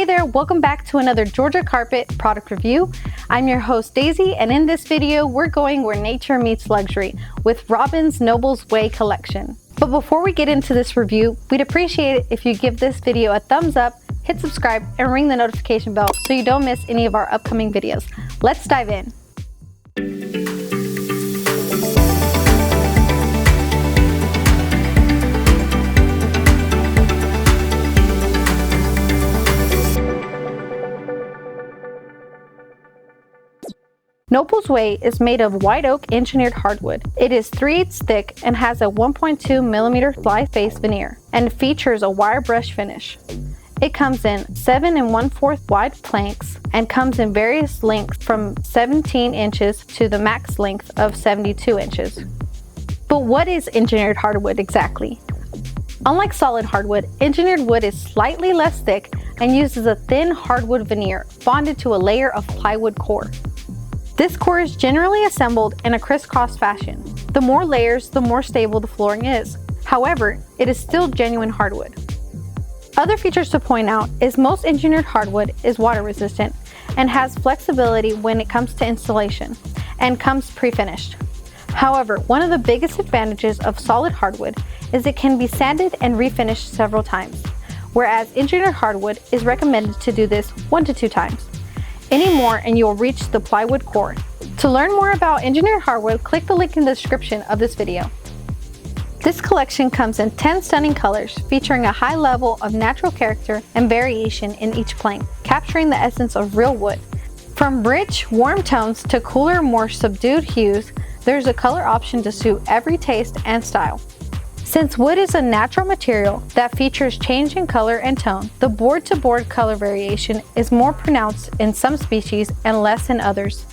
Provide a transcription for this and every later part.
Hey there, welcome back to another Georgia Carpet product review. I'm your host Daisy, and in this video we're going where nature meets luxury with Robbins Noble's Way collection. But before we get into this review, we'd appreciate it if you give this video a thumbs up, hit subscribe, and ring the notification bell so you don't miss any of our upcoming videos. Let's dive in. Noble's Way is made of white oak engineered hardwood. It is 3/8 thick and has a 1.2mm fly face veneer and features a wire brush finish. It comes in 7 1/4 wide planks and comes in various lengths from 17 inches to the max length of 72 inches. But what is engineered hardwood exactly? Unlike solid hardwood, engineered wood is slightly less thick and uses a thin hardwood veneer bonded to a layer of plywood core. This core is generally assembled in a crisscross fashion. The more layers, the more stable the flooring is. However, it is still genuine hardwood. Other features to point out is most engineered hardwood is water resistant and has flexibility when it comes to installation and comes pre-finished. However, one of the biggest advantages of solid hardwood is it can be sanded and refinished several times, whereas engineered hardwood is recommended to do this 1 to 2 times. Any more and you'll reach the plywood core. To learn more about engineered hardwood, click the link in the description of this video. This collection comes in 10 stunning colors, featuring a high level of natural character and variation in each plank, capturing the essence of real wood. From rich, warm tones to cooler, more subdued hues, there's a color option to suit every taste and style. Since wood is a natural material that features change in color and tone, the board-to-board color variation is more pronounced in some species and less in others.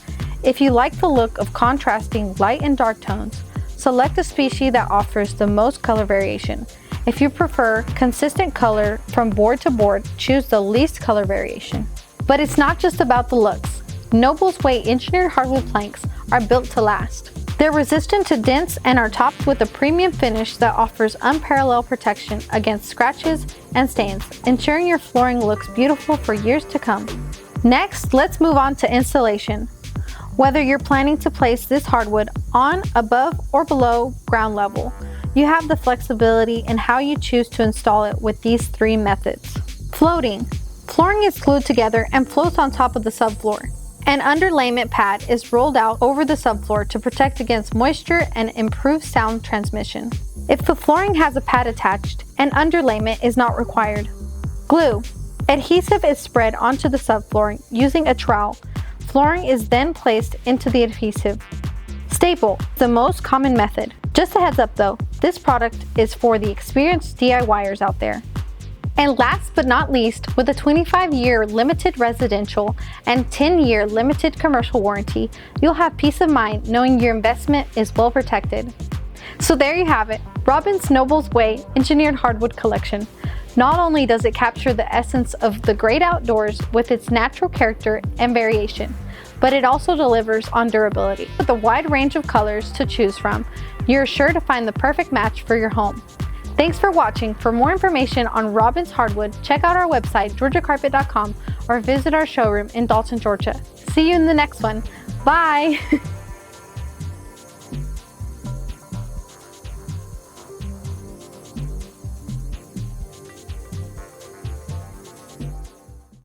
If you like the look of contrasting light and dark tones, select a species that offers the most color variation. If you prefer consistent color from board to board, choose the least color variation. But it's not just about the looks. Noble's Way engineered hardwood planks are built to last. They're resistant to dents and are topped with a premium finish that offers unparalleled protection against scratches and stains, ensuring your flooring looks beautiful for years to come. Next, let's move on to installation. Whether you're planning to place this hardwood on, above, or below ground level, you have the flexibility in how you choose to install it with these 3 methods. Floating. Flooring is glued together and floats on top of the subfloor. An underlayment pad is rolled out over the subfloor to protect against moisture and improve sound transmission. If the flooring has a pad attached, an underlayment is not required. Glue. Adhesive is spread onto the subflooring using a trowel. Flooring is then placed into the adhesive. Staple, the most common method. Just a heads up though, this product is for the experienced DIYers out there. And last but not least, with a 25-year limited residential and 10-year limited commercial warranty, you'll have peace of mind knowing your investment is well protected. So there you have it, Robbins Noble's Way engineered hardwood collection. Not only does it capture the essence of the great outdoors with its natural character and variation, but it also delivers on durability. With a wide range of colors to choose from, you're sure to find the perfect match for your home. Thanks for watching. For more information on Robbins Hardwood, check out our website, georgiacarpet.com, or visit our showroom in Dalton, Georgia. See you in the next one. Bye!